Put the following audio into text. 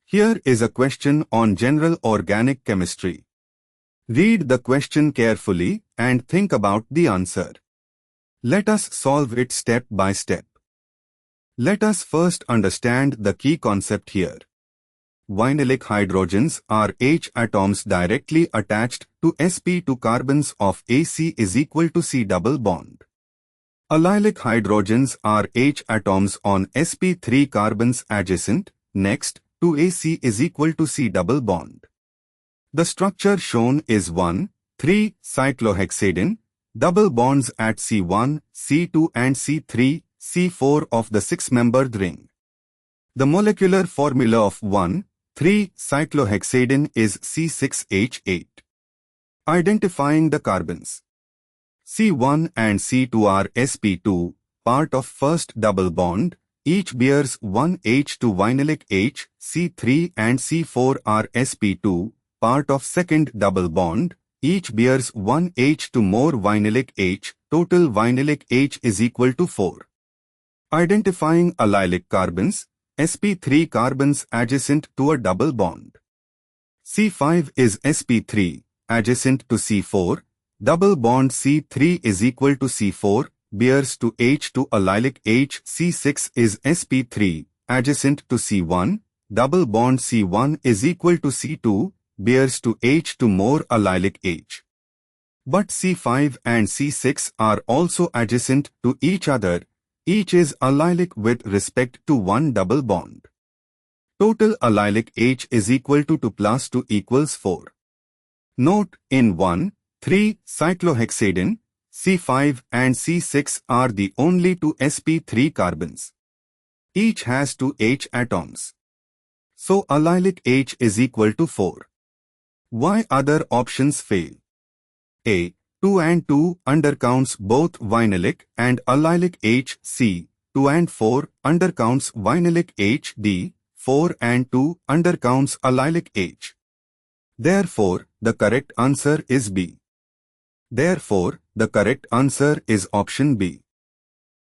Here is a question on general organic chemistry. Read the question carefully and think about the answer. Let us solve it step by step. Let us first understand the key concept here. Vinylic hydrogens are H atoms directly attached to sp2 carbons of AC is equal to C double bond. Allylic hydrogens are H atoms on sp3 carbons adjacent, next, to AC is equal to C double bond. The structure shown is 1,3-cyclohexadiene, double bonds at C1, C2 and C3, C4 of the 6-membered ring. The molecular formula of 1,3-cyclohexadiene is C6H8. Identifying the carbons. C1 and C2 are sp2, part of first double bond, each bears one H to vinylic H. C3 and C4 are sp2, part of second double bond, each bears one H to more vinylic H, total vinylic H is equal to 4. Identifying allylic carbons, sp3 carbons adjacent to a double bond. C5 is sp3, adjacent to C4, double bond C3 is equal to C4, bears to H to allylic H. C6 is sp3, adjacent to C1, double bond C1 is equal to C2, bears to H to more allylic H. But C5 and C6 are also adjacent to each other, each is allylic with respect to one double bond. Total allylic H is equal to 2 plus 2 equals 4. Note, in 1,3-cyclohexadiene, C5 and C6 are the only two sp3 carbons. Each has 2 H atoms. So allylic H is equal to 4. Why other options fail? A. 2 and 2 undercounts both vinylic and allylic H. C. 2 and 4 undercounts vinylic H. D. 4 and 2 undercounts allylic H. Therefore, the correct answer is B. Therefore, the correct answer is option B.